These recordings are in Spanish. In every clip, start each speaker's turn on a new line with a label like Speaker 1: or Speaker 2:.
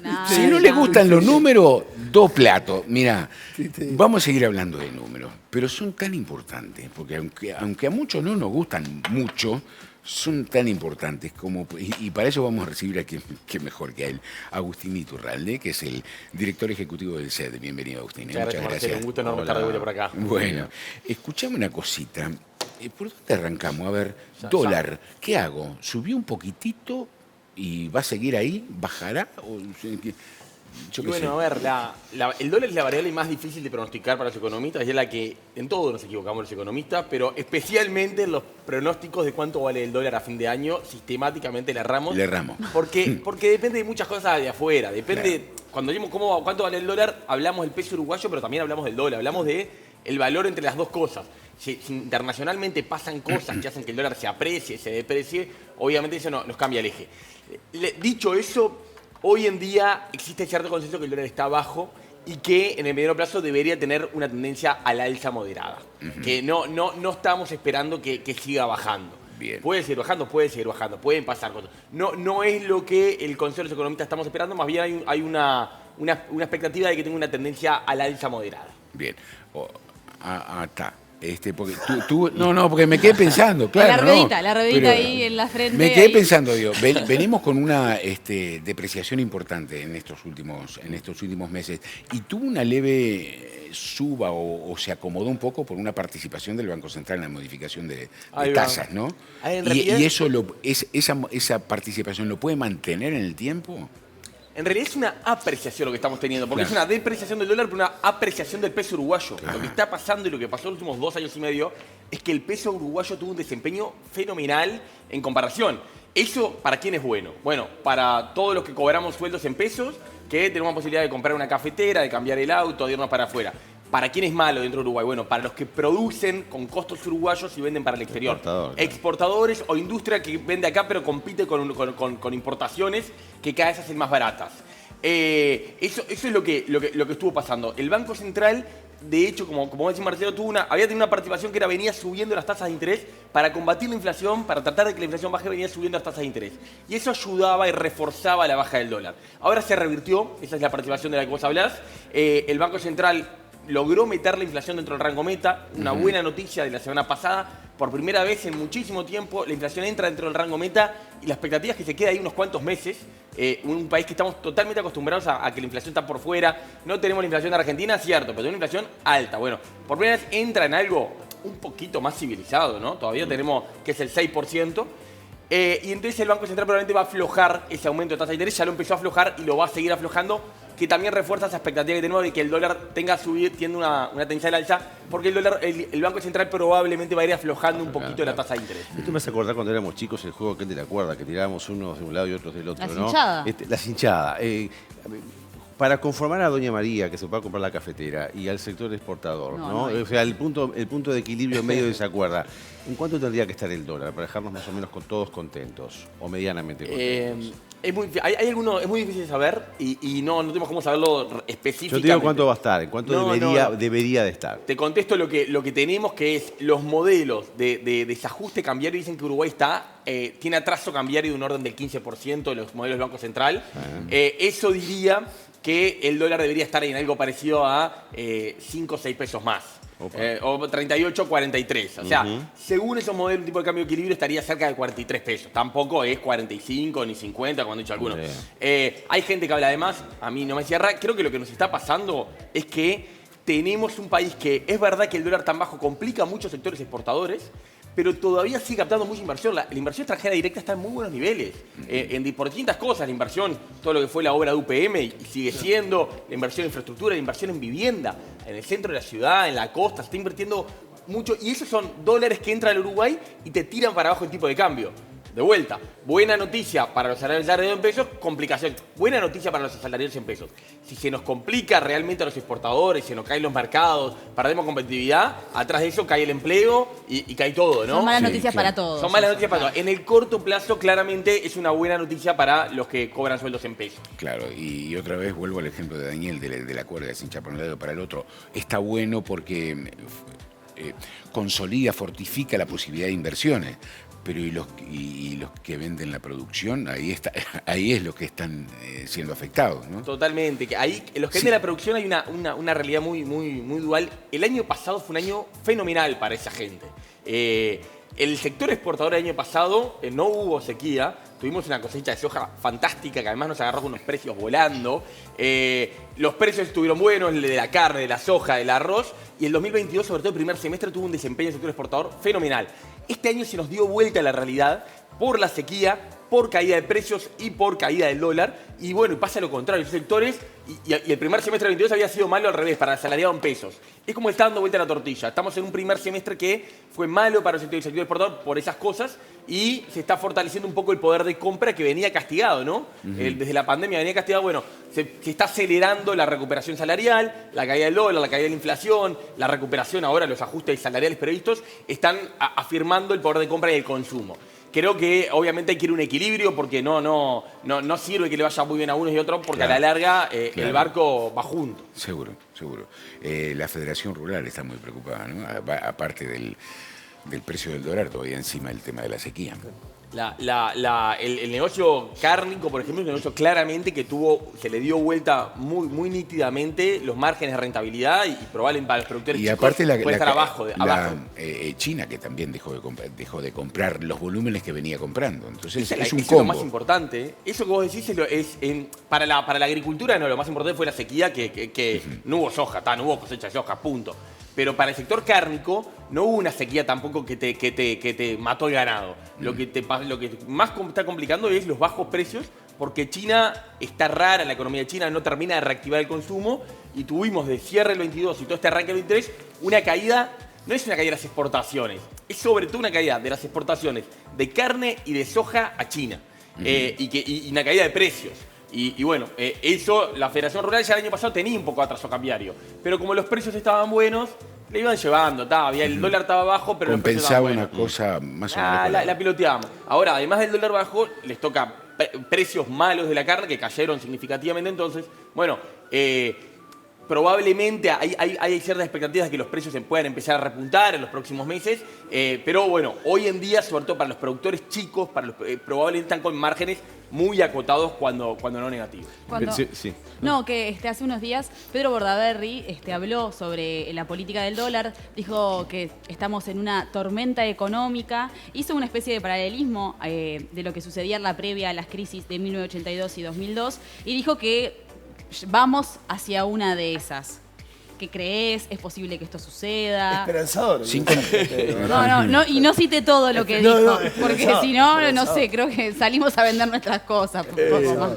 Speaker 1: Nada,
Speaker 2: Si no le gustan los números, dos platos. Mirá, vamos a seguir hablando de números, pero son tan importantes, porque aunque a muchos no nos gustan mucho, son tan importantes como... Y para eso vamos a recibir a quien mejor que a él, Agustín Iturralde, que es el director ejecutivo del SED. Bienvenido, Agustín.
Speaker 3: Muchas gracias, Marcelo. Un gusto enorme estar de vuelta por acá.
Speaker 2: Bueno, escuchame una cosita. ¿Por dónde arrancamos? A ver, dólar, ¿qué hago? ¿Subió un poquitito y va a seguir ahí? ¿Bajará? Yo qué sé.
Speaker 3: Bueno, a ver, el dólar es la variable más difícil de pronosticar para los economistas y es la que en todo nos equivocamos los economistas, pero especialmente en los pronósticos de cuánto vale el dólar a fin de año, sistemáticamente le erramos.
Speaker 2: Le erramos.
Speaker 3: Porque depende de muchas cosas de afuera. Depende, cuando decimos cuánto vale el dólar, hablamos del peso uruguayo, pero también hablamos del dólar. Hablamos de el valor entre las dos cosas. Si internacionalmente pasan cosas que hacen que el dólar se aprecie, se deprecie, obviamente eso nos cambia el eje. Dicho eso, hoy en día existe cierto consenso que el dólar está bajo y que en el mediano plazo debería tener una tendencia al alza moderada. Que no estamos esperando que siga bajando.
Speaker 2: Bien.
Speaker 3: Puede seguir bajando, pueden pasar cosas. No es lo que el consenso de los economistas estamos esperando, más bien hay una expectativa de que tenga una tendencia al alza moderada.
Speaker 2: Bien. Está. Porque porque me quedé pensando, claro.
Speaker 1: La ruedita ahí en la frente.
Speaker 2: Me quedé
Speaker 1: ahí.
Speaker 2: pensando, digo, venimos con una depreciación importante en estos últimos meses y tuvo una leve suba o se acomodó un poco por una participación del Banco Central en la modificación de tasas, ¿no? Y esa participación lo puede mantener en el tiempo.
Speaker 3: En realidad es una apreciación lo que estamos teniendo, porque es una depreciación del dólar, pero una apreciación del peso uruguayo. Lo que está pasando y lo que pasó en los últimos 2 años y medio es que el peso uruguayo tuvo un desempeño fenomenal en comparación. ¿Eso para quién es bueno? Bueno, para todos los que cobramos sueldos en pesos, que tenemos la posibilidad de comprar una cafetera, de cambiar el auto, de irnos para afuera. ¿Para quién es malo dentro de Uruguay? Bueno, para los que producen con costos uruguayos y venden para el exterior. Exportadores o industria que vende acá pero compite con importaciones que cada vez hacen más baratas. Eso es lo que estuvo pasando. El Banco Central, de hecho, como decía Marcelo, había tenido una participación que venía subiendo las tasas de interés para combatir la inflación, para tratar de que la inflación baje, venía subiendo las tasas de interés. Y eso ayudaba y reforzaba la baja del dólar. Ahora se revirtió, esa es la participación de la que vos hablás. El Banco Central logró meter la inflación dentro del rango meta, una buena noticia de la semana pasada. Por primera vez en muchísimo tiempo la inflación entra dentro del rango meta y la expectativa es que se quede ahí unos cuantos meses. Un país que estamos totalmente acostumbrados a que la inflación está por fuera. No tenemos la inflación de Argentina, cierto, pero tenemos una inflación alta. Bueno, por primera vez entra en algo un poquito más civilizado, ¿no? Todavía tenemos que es el 6%. Y entonces el Banco Central probablemente va a aflojar ese aumento de tasa de interés, ya lo empezó a aflojar y lo va a seguir aflojando, que también refuerza esa expectativa que tenemos de que el dólar tiene una tendencia al alza, porque el Banco Central probablemente va a ir aflojando un poquito la tasa de interés.
Speaker 4: Esto me hace acordar cuando éramos chicos el juego que de la cuerda, que tirábamos unos de un lado y otros del otro,
Speaker 1: La
Speaker 4: ¿no?
Speaker 1: cinchada.
Speaker 4: La cinchada. Para conformar a Doña María, que se pueda comprar la cafetera, y al sector exportador, ¿no? O sea, el punto de equilibrio en medio de esa cuerda, ¿en cuánto tendría que estar el dólar para dejarnos más o menos todos contentos o medianamente contentos?
Speaker 3: Es muy difícil de saber y no tenemos cómo saberlo específicamente.
Speaker 4: Yo te digo cuánto va a estar, en cuánto debería de estar.
Speaker 3: Te contesto lo que tenemos, que es los modelos de desajuste cambiario. Dicen que Uruguay tiene atraso cambiario de un orden del 15% de los modelos del Banco Central. Eso diría que el dólar debería estar en algo parecido a 5 o 6 pesos más. O 38, 43. O sea, según esos modelos, un tipo de cambio de equilibrio estaría cerca de 43 pesos. Tampoco es 45 ni 50, como han dicho algunos. Hay gente que habla de más, a mí no me cierra. Creo que lo que nos está pasando es que tenemos un país que es verdad que el dólar tan bajo complica a muchos sectores exportadores, pero todavía sigue captando mucha inversión. La inversión extranjera directa está en muy buenos niveles. Por distintas cosas, la inversión, todo lo que fue la obra de UPM y sigue siendo, la inversión en infraestructura, la inversión en vivienda, en el centro de la ciudad, en la costa, se está invirtiendo mucho. Y esos son dólares que entran al Uruguay y te tiran para abajo el tipo de cambio. De vuelta, buena noticia para los asalariados en pesos, complicación. Buena noticia para los asalariados en pesos. Si se nos complica realmente a los exportadores, se nos caen los mercados, perdemos competitividad, atrás de eso cae el empleo y cae todo, ¿no?
Speaker 1: Son malas noticias para todos.
Speaker 3: Son malas noticias para todos. En el corto plazo, claramente, es una buena noticia para los que cobran sueldos en pesos.
Speaker 2: Claro, y otra vez vuelvo al ejemplo de Daniel, de la cuerda de cincha para un lado para el otro. Está bueno porque consolida, fortifica la posibilidad de inversiones. Pero ¿y los que venden la producción? Ahí es lo que están siendo afectados, ¿no?
Speaker 3: Totalmente. Que ahí, en los que venden la producción hay una realidad muy dual. El año pasado fue un año fenomenal para esa gente. El sector exportador del año pasado no hubo sequía. Tuvimos una cosecha de soja fantástica que además nos agarró con unos precios volando. Los precios estuvieron buenos, el de la carne, de la soja, del arroz. Y el 2022, sobre todo el primer semestre, tuvo un desempeño del sector exportador fenomenal. Este año se nos dio vuelta a la realidad por la sequía, por caída de precios y por caída del dólar. Y bueno, pasa lo contrario. Los sectores, y el primer semestre del 22 había sido malo al revés, para el asalariado en pesos. Es como está dando vuelta la tortilla. Estamos en un primer semestre que fue malo para el sector exportador por esas cosas y se está fortaleciendo un poco el poder de compra que venía castigado, ¿no? Desde la pandemia venía castigado. Bueno, se está acelerando la recuperación salarial, la caída del dólar, la caída de la inflación, la recuperación ahora, los ajustes salariales previstos, están afirmando el poder de compra y el consumo. Creo que obviamente hay que ir a un equilibrio porque no sirve que le vaya muy bien a unos y otros porque a la larga el barco va junto.
Speaker 2: Seguro. La Federación Rural está muy preocupada, ¿no? Aparte del precio del dólar, todavía encima el tema de la sequía.
Speaker 3: El negocio cárnico, por ejemplo, es un negocio claramente que se le dio vuelta muy nítidamente los márgenes de rentabilidad y probablemente para los productores
Speaker 2: y aparte
Speaker 3: puede estar abajo.
Speaker 2: China, que también dejó de comprar los volúmenes que venía comprando. Entonces es un
Speaker 3: eso
Speaker 2: combo.
Speaker 3: Es lo más importante. Eso que vos decís para la agricultura, no, lo más importante fue la sequía, que no hubo soja, no hubo cosecha de soja, punto. Pero para el sector cárnico no hubo una sequía tampoco que te mató el ganado. Lo que más está complicando es los bajos precios, porque China está rara, la economía de China no termina de reactivar el consumo y tuvimos de cierre el 22 y todo este arranque del 23 una caída, no es una caída de las exportaciones, es sobre todo una caída de las exportaciones de carne y de soja a China y una caída de precios. Y bueno, eso, la Federación Rural ya el año pasado tenía un poco de atraso cambiario, pero como los precios estaban buenos, le iban llevando, el dólar estaba bajo, pero
Speaker 2: compensaba una cosa más o menos.
Speaker 3: La piloteamos. Ahora, además del dólar bajo, les toca precios malos de la carne que cayeron significativamente. Entonces, bueno, probablemente hay ciertas expectativas de que los precios se puedan empezar a repuntar en los próximos meses, pero bueno, hoy en día, sobre todo para los productores chicos, probablemente están con márgenes muy acotados cuando no negativos.
Speaker 4: Sí.
Speaker 1: No, que hace unos días Pedro Bordaberry habló sobre la política del dólar, dijo que estamos en una tormenta económica, hizo una especie de paralelismo de lo que sucedía en la previa a las crisis de 1982 y 2002 y dijo que vamos hacia una de esas. ¿Qué crees? ¿Es posible que esto suceda?
Speaker 5: Esperanzador.
Speaker 1: No, y no cite todo lo que dijo, porque si no, no sé, creo que salimos a vender nuestras cosas. Poco más.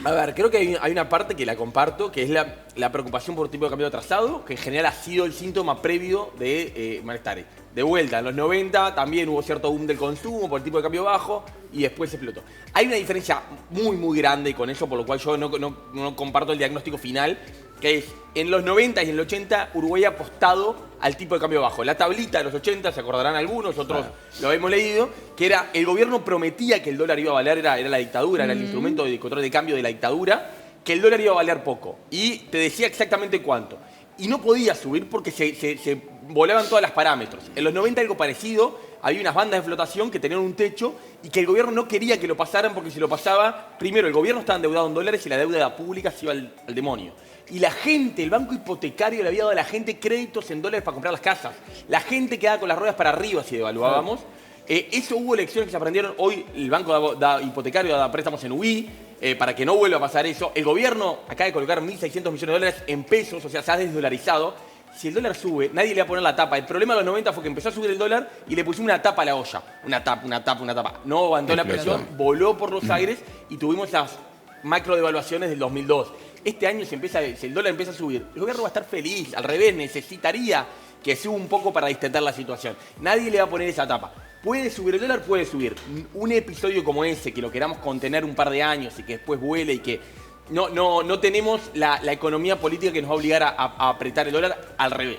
Speaker 3: A ver, creo que hay una parte que la comparto, que es la preocupación por el tipo de cambio atrasado, que en general ha sido el síntoma previo de malestares. De vuelta, en los 90 también hubo cierto boom del consumo por el tipo de cambio bajo y después se explotó. Hay una diferencia muy grande con eso, por lo cual yo no comparto el diagnóstico final, que es, en los 90 y en el 80 Uruguay ha apostado al tipo de cambio bajo. La tablita de los 80, se acordarán algunos, otros lo hemos leído, que era, el gobierno prometía que el dólar iba a valer, era la dictadura, era el instrumento de control de cambio de la dictadura, que el dólar iba a valer poco. Y te decía exactamente cuánto. Y no podía subir porque se volaban todas las parámetros. En los 90 algo parecido, había unas bandas de flotación que tenían un techo y que el gobierno no quería que lo pasaran porque si lo pasaba, primero el gobierno estaba endeudado en dólares y la deuda pública se iba al demonio. Y la gente, el banco hipotecario le había dado a la gente créditos en dólares para comprar las casas. La gente quedaba con las ruedas para arriba si devaluábamos. Eso hubo lecciones que se aprendieron. Hoy el banco hipotecario da préstamos en UI para que no vuelva a pasar eso. El gobierno acaba de colocar 1.600 millones de dólares en pesos, o sea, se ha desdolarizado. Si el dólar sube, nadie le va a poner la tapa. El problema de los 90 fue que empezó a subir el dólar y le pusimos una tapa a la olla. Una tapa. No aguantó la presión, voló por los aires y tuvimos las macro devaluaciones del 2002. Este año si el dólar empieza a subir, el gobierno va a estar feliz. Al revés, necesitaría que suba un poco para distender la situación. Nadie le va a poner esa tapa. ¿Puede subir el dólar? Puede subir. Un episodio como ese, que lo queramos contener un par de años y que después vuele y que no tenemos la economía política que nos va a obligar a apretar el dólar, al revés.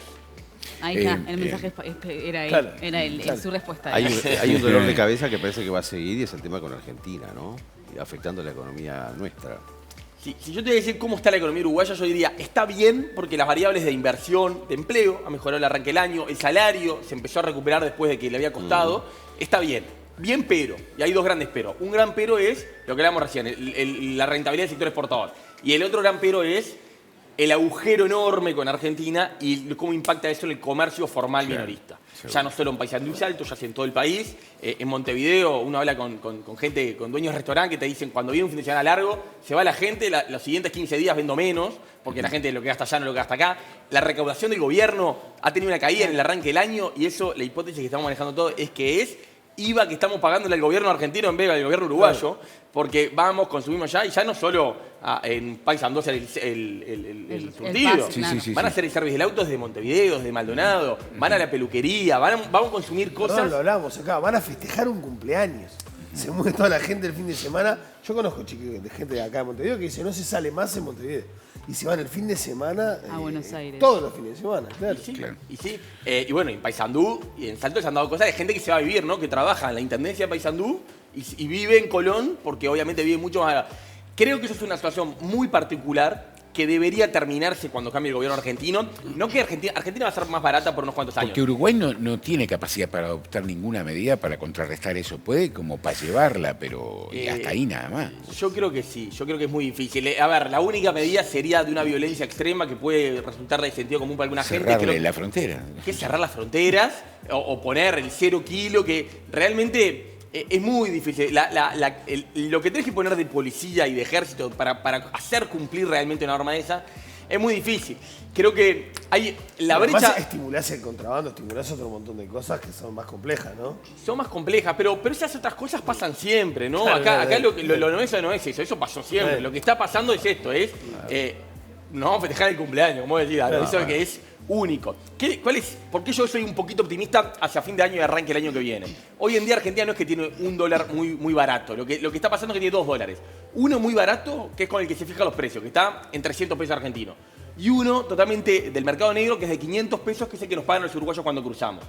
Speaker 1: Ahí está, el mensaje era él,
Speaker 5: claro,
Speaker 1: era su respuesta.
Speaker 4: Hay un dolor de cabeza que parece que va a seguir y es el tema con Argentina, ¿no? Y afectando la economía nuestra.
Speaker 3: Si yo te voy a decir cómo está la economía uruguaya, yo diría, está bien porque las variables de inversión, de empleo, ha mejorado el arranque del año, el salario se empezó a recuperar después de que le había costado, está bien. Bien, pero, y hay dos grandes pero. Un gran pero es lo que hablamos recién, la rentabilidad del sector exportador. Y el otro gran pero es el agujero enorme con Argentina y cómo impacta eso en el comercio formal minorista. Ya no solo en Paysandú y Salto, ya en todo el país. En Montevideo uno habla con gente, con dueños de restaurantes que te dicen cuando viene un fin de semana largo, se va la gente, los siguientes 15 días vendo menos, porque la gente lo que gasta allá no lo que gasta acá. La recaudación del gobierno ha tenido una caída en el arranque del año y eso, la hipótesis que estamos manejando todo es que es IVA que estamos pagándole al gobierno argentino en vez del gobierno uruguayo, porque vamos, consumimos ya, y ya no solo en Paysandú el surtido. Van a hacer el servicio del auto desde Montevideo, desde Maldonado, van a la peluquería, vamos a consumir cosas.
Speaker 5: No, lo hablamos acá, van a festejar un cumpleaños. Se mueve toda la gente el fin de semana. Yo conozco de gente de acá de Montevideo que dice no se sale más en Montevideo. Y se van el fin de semana
Speaker 1: a Buenos Aires.
Speaker 5: Todos los fines de semana, claro.
Speaker 3: Y bueno, en Paysandú y en Salto se han dado cosas de gente que se va a vivir, ¿no? Que trabaja en la Intendencia de Paysandú y vive en Colón porque obviamente vive mucho más. Creo que eso es una situación muy particular que debería terminarse cuando cambie el gobierno argentino. No que Argentina va a ser más barata por unos cuantos años.
Speaker 2: Porque Uruguay no tiene capacidad para adoptar ninguna medida para contrarrestar eso. Puede como para llevarla, pero hasta ahí nada más.
Speaker 3: Yo creo que sí, yo creo que es muy difícil. A ver, la única medida sería de una violencia extrema que puede resultar de sentido común para alguna gente.
Speaker 2: Cerrarle la frontera.
Speaker 3: Que es cerrar las fronteras o poner el 0 kilo, que realmente es muy difícil. Lo que tenés que poner de policía y de ejército para hacer cumplir realmente una norma de esa es muy difícil. Creo que hay la brecha.
Speaker 5: Además, estimulás el contrabando, estimulás otro montón de cosas que son más complejas, ¿no?
Speaker 3: Son más complejas, pero esas otras cosas pasan siempre, ¿no? Acá lo nuestro no es eso pasó siempre. Lo que está pasando es esto, no vamos a festejar el cumpleaños, como decía, eso que es único. ¿Por qué yo soy un poquito optimista hacia fin de año y arranque el año que viene? Hoy en día Argentina no es que tiene un dólar muy barato. Lo que está pasando es que tiene $2. Uno muy barato, que es con el que se fijan los precios, que está en 300 pesos argentinos. Y uno totalmente del mercado negro, que es de 500 pesos, que es el que nos pagan los uruguayos cuando cruzamos.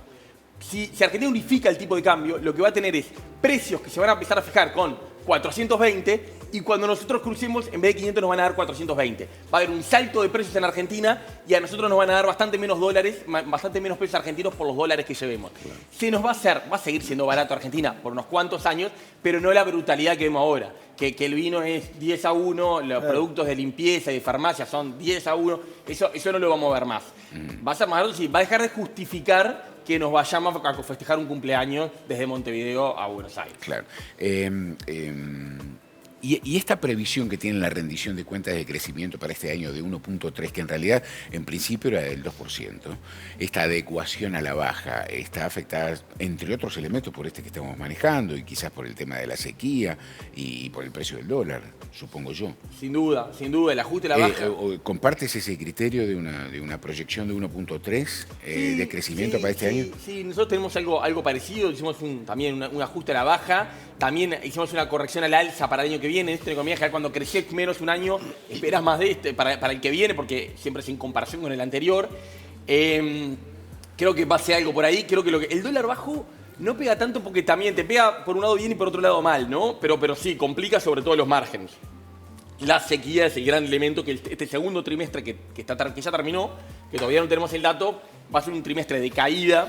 Speaker 3: Si Argentina unifica el tipo de cambio, lo que va a tener es precios que se van a empezar a fijar con 420 y cuando nosotros crucemos, en vez de 500 nos van a dar 420. Va a haber un salto de precios en Argentina y a nosotros nos van a dar bastante menos dólares, bastante menos pesos argentinos por los dólares que llevemos. Claro. Se nos va a seguir siendo barato Argentina por unos cuantos años, pero no la brutalidad que vemos ahora. Que el vino es 10-1, los productos de limpieza y de farmacia son 10-1, eso no lo vamos a ver más. Va a ser más barato, sí, va a dejar de justificar que nos vayamos a festejar un cumpleaños desde Montevideo a Buenos Aires.
Speaker 2: Claro. Y esta previsión que tiene la rendición de cuentas de crecimiento para este año de 1.3, que en realidad en principio era del 2%, esta adecuación a la baja está afectada, entre otros elementos, por este que estamos manejando y quizás por el tema de la sequía y por el precio del dólar, supongo yo.
Speaker 3: Sin duda, el ajuste a la baja.
Speaker 2: ¿Compartes ese criterio de una proyección de 1.3 de crecimiento para este año?
Speaker 3: Sí, nosotros tenemos algo parecido, hicimos también un ajuste a la baja, también hicimos una corrección al alza para el año que viene. En esta economía general, cuando creces menos un año, esperas más de para el que viene, porque siempre es en comparación con el anterior. Creo que va a ser algo por ahí. Creo que el dólar bajo no pega tanto porque también te pega por un lado bien y por otro lado mal, ¿no? Pero sí, complica sobre todo los márgenes. La sequía es el gran elemento que este segundo trimestre que ya terminó, que todavía no tenemos el dato, va a ser un trimestre de caída,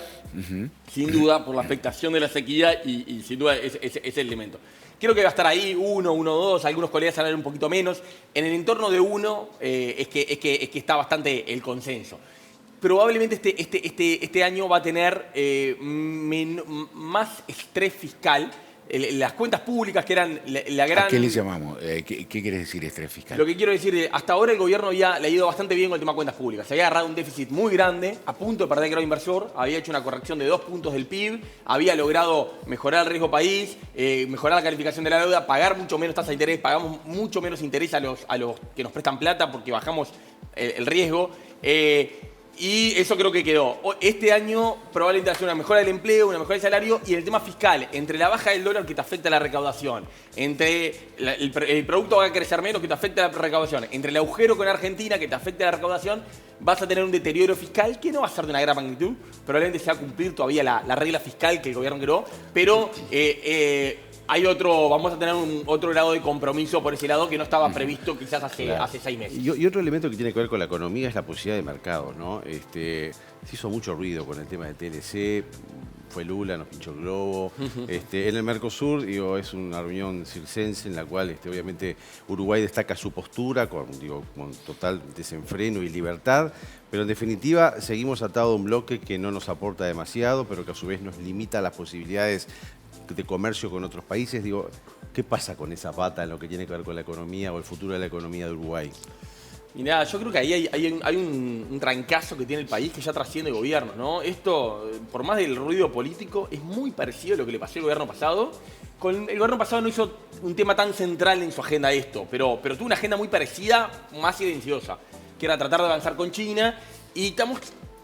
Speaker 3: sin duda, por la afectación de la sequía y sin duda es el elemento. Creo que va a estar ahí 1, 1.2, algunos colegas hablan un poquito menos. En el entorno de 1 es que está bastante el consenso. Probablemente este año va a tener más estrés fiscal. Las cuentas públicas que eran la gran...
Speaker 2: ¿A qué le llamamos? ¿Qué quiere decir estrés fiscal?
Speaker 3: Lo que quiero decir, hasta ahora el gobierno le ha ido bastante bien con el tema de cuentas públicas. Se había agarrado un déficit muy grande, a punto de perder el grado inversor, había hecho una corrección de 2 puntos del PIB, había logrado mejorar el riesgo país, mejorar la calificación de la deuda, pagar mucho menos tasa de interés, pagamos mucho menos interés a los que nos prestan plata porque bajamos el riesgo. Y eso creo que quedó. Este año probablemente va a ser una mejora del empleo, una mejora del salario y el tema fiscal, entre la baja del dólar que te afecta a la recaudación, entre el producto va a crecer menos que te afecta a la recaudación, entre el agujero con Argentina que te afecta a la recaudación, vas a tener un deterioro fiscal que no va a ser de una gran magnitud, probablemente se va a cumplir todavía la regla fiscal que el gobierno creó, pero vamos a tener otro grado de compromiso por ese lado que no estaba previsto quizás hace 6 meses.
Speaker 4: Y otro elemento que tiene que ver con la economía es la posibilidad de mercado, ¿no? Se hizo mucho ruido con el tema de TLC. fue Lula, nos pinchó el globo. En el Mercosur, digo, es una reunión circense en la cual obviamente Uruguay destaca su postura con total desenfreno y libertad, pero en definitiva seguimos atados a un bloque que no nos aporta demasiado, pero que a su vez nos limita las posibilidades de comercio con otros países. Digo, ¿qué pasa con esa pata en lo que tiene que ver con la economía o el futuro de la economía de Uruguay?
Speaker 3: Mirá, yo creo que ahí hay un trancazo que tiene el país que ya trasciende el gobierno, ¿no? Esto, por más del ruido político, es muy parecido a lo que le pasó al gobierno pasado. El gobierno pasado no hizo un tema tan central en su agenda esto, pero tuvo una agenda muy parecida, más silenciosa, que era tratar de avanzar con China, y estamos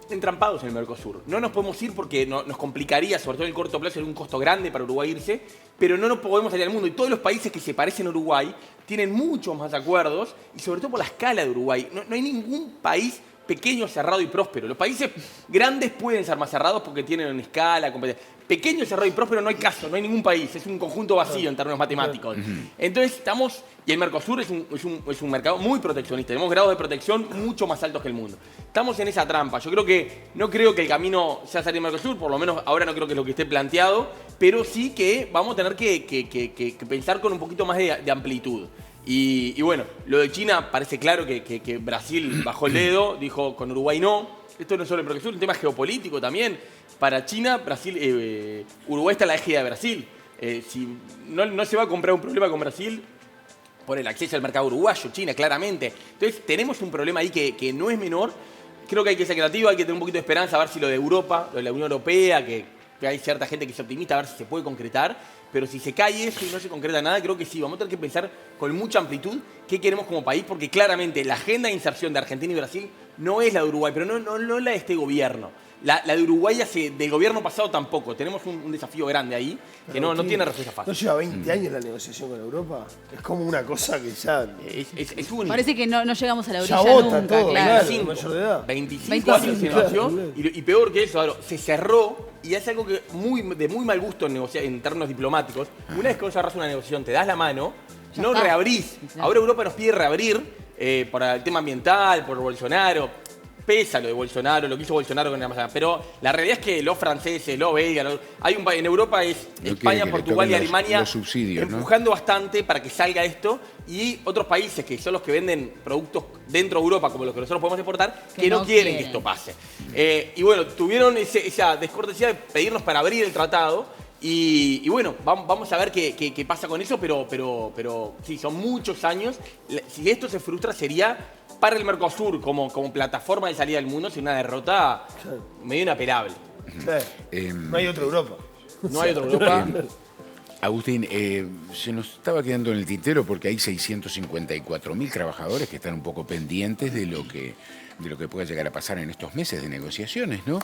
Speaker 3: entrampados en el Mercosur. No nos podemos ir porque nos complicaría, sobre todo en el corto plazo, sería un costo grande para Uruguay irse, pero no nos podemos salir al mundo. Y todos los países que se parecen a Uruguay tienen muchos más acuerdos, y sobre todo por la escala de Uruguay. No hay ningún país pequeño, cerrado y próspero. Los países grandes pueden ser más cerrados porque tienen una escala, competencia. Pequeño, cerrado y próspero no hay caso, no hay ningún país. Es un conjunto vacío en términos matemáticos. Entonces estamos, y el Mercosur es un mercado muy proteccionista. Tenemos grados de protección mucho más altos que el mundo. Estamos en esa trampa. Yo no creo que el camino sea salir del Mercosur, por lo menos ahora no creo que es lo que esté planteado, pero sí que vamos a tener que pensar con un poquito más de amplitud. Y bueno, lo de China parece claro que Brasil bajó el dedo, dijo con Uruguay no. Esto no es solo el Mercosur, es un tema geopolítico también. Para China, Uruguay está en la égida de Brasil. Si no se va a comprar un problema con Brasil por el acceso al mercado uruguayo, China, claramente. Entonces tenemos un problema ahí que no es menor. Creo que hay que ser creativo, hay que tener un poquito de esperanza, a ver si lo de Europa, lo de la Unión Europea, que hay cierta gente que es optimista, a ver si se puede concretar. Pero si se cae eso y no se concreta nada, creo que sí, vamos a tener que pensar con mucha amplitud qué queremos como país, porque claramente la agenda de inserción de Argentina y Brasil no es la de Uruguay, pero no la de este gobierno. La de Uruguay del gobierno pasado tampoco. Tenemos un desafío grande ahí que no tiene respuesta fácil.
Speaker 5: ¿No lleva 20 años la negociación con Europa? Es como una cosa que ya...
Speaker 3: Es único.
Speaker 1: Parece que no llegamos a la orilla
Speaker 5: Ya vota
Speaker 1: nunca,
Speaker 5: todo,
Speaker 1: claro.
Speaker 5: claro. Mayor de edad.
Speaker 3: 25 años se negoció y peor que eso, se cerró y es algo que de muy mal gusto en términos diplomáticos. Una vez que vos cerrás una negociación, te das la mano,
Speaker 1: Ya
Speaker 3: no
Speaker 1: está.
Speaker 3: reabrís.
Speaker 1: Claro.
Speaker 3: Ahora Europa nos pide reabrir por el tema ambiental, por Bolsonaro. Pesa lo de Bolsonaro, lo que hizo Bolsonaro con la Amazonía. Pero la realidad es que los franceses, los belgas, en Europa es
Speaker 2: No
Speaker 3: España,
Speaker 2: quieren que le
Speaker 3: Portugal y
Speaker 2: toquen
Speaker 3: Alemania
Speaker 2: los subsidios, ¿no?
Speaker 3: empujando bastante para que salga esto. Y otros países que son los que venden productos dentro de Europa, como los que nosotros podemos exportar, que no quieren que esto pase. Y bueno, tuvieron esa descortesía de pedirnos para abrir el tratado. Y bueno, vamos a ver qué pasa con eso, pero sí, son muchos años. Si esto se frustra, sería para el Mercosur como plataforma de salida del mundo, sería una derrota medio inapelable.
Speaker 5: No hay otra Europa.
Speaker 3: No hay otra Europa.
Speaker 2: Agustín, se nos estaba quedando en el tintero porque hay 654.000 trabajadores que están un poco pendientes de lo que pueda llegar a pasar en estos meses de negociaciones, ¿no?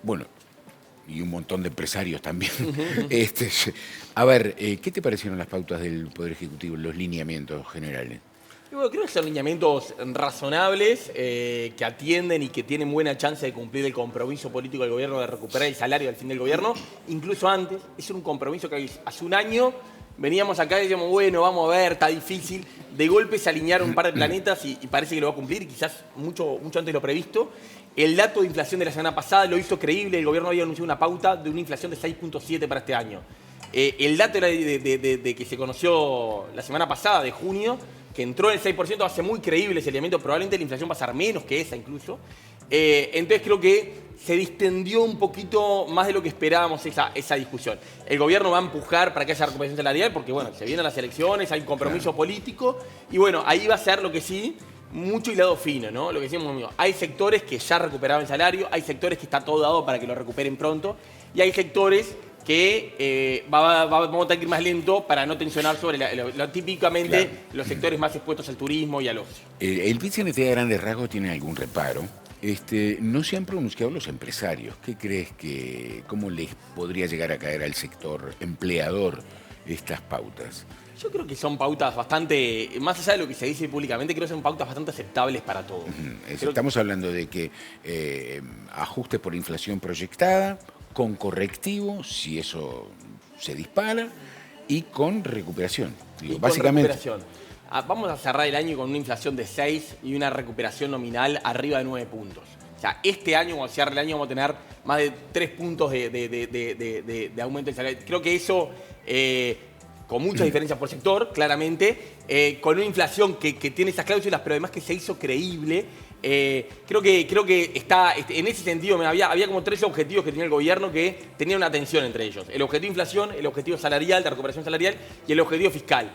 Speaker 2: Bueno, y un montón de empresarios también. A ver, ¿qué te parecieron las pautas del Poder Ejecutivo, los lineamientos generales?
Speaker 3: Y bueno, creo que son lineamientos razonables que atienden y que tienen buena chance de cumplir el compromiso político del gobierno de recuperar el salario al fin del gobierno. Incluso antes, es un compromiso que hace un año veníamos acá y decíamos, bueno, vamos a ver, está difícil. De golpe se alinearon un par de planetas y parece que lo va a cumplir, quizás mucho antes de lo previsto. El dato de inflación de la semana pasada lo hizo creíble. El gobierno había anunciado una pauta de una inflación de 6.7 para este año. El dato era de que se conoció la semana pasada, de junio, que entró en el 6%, hace muy creíble ese elemento. Probablemente la inflación va a ser menos que esa incluso. Entonces creo que se distendió un poquito más de lo que esperábamos esa discusión. El gobierno va a empujar para que haya recuperación salarial porque, bueno, se vienen las elecciones, hay un compromiso político y, bueno, ahí va a ser lo que sí, mucho hilado fino, ¿no? Lo que decíamos, amigo, hay sectores que ya recuperaban el salario, hay sectores que está todo dado para que lo recuperen pronto y hay sectores que vamos a tener que ir más lento para no tensionar sobre típicamente los sectores más expuestos al turismo y al ocio.
Speaker 2: El PIT-CNT a grandes rasgos tiene algún reparo. No se han pronunciado los empresarios. ¿Qué crees cómo les podría llegar a caer al sector empleador estas pautas?
Speaker 3: Yo creo que son pautas bastante, más allá de lo que se dice públicamente, creo que son pautas bastante aceptables para todos.
Speaker 2: Estamos hablando de que ajustes por inflación proyectada, con correctivo, si eso se dispara, y con recuperación. Digo, básicamente.
Speaker 3: Recuperación. Vamos a cerrar el año con una inflación de 6 y una recuperación nominal arriba de 9 puntos. O sea, este año, cuando cierre el año, vamos a tener más de 3 puntos de aumento del salario. Creo que eso, con muchas diferencias por sector, claramente, con una inflación que tiene esas cláusulas, pero además que se hizo creíble. Creo que está, en ese sentido, había como 3 objetivos que tenía el gobierno que tenían una tensión entre ellos. El objetivo de inflación, el objetivo salarial, de recuperación salarial y el objetivo fiscal.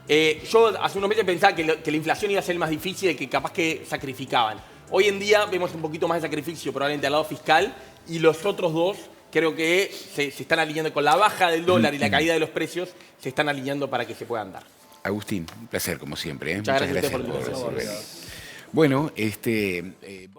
Speaker 3: Yo hace unos meses pensaba que la inflación iba a ser el más difícil y que capaz que sacrificaban. Hoy en día vemos un poquito más de sacrificio probablemente al lado fiscal y los otros dos creo que se están alineando con la baja del dólar y la caída de los precios, se están alineando para que se puedan dar.
Speaker 2: Agustín, un placer como siempre.
Speaker 3: Muchas gracias
Speaker 2: por
Speaker 3: por la invitación.
Speaker 2: venir. Bueno,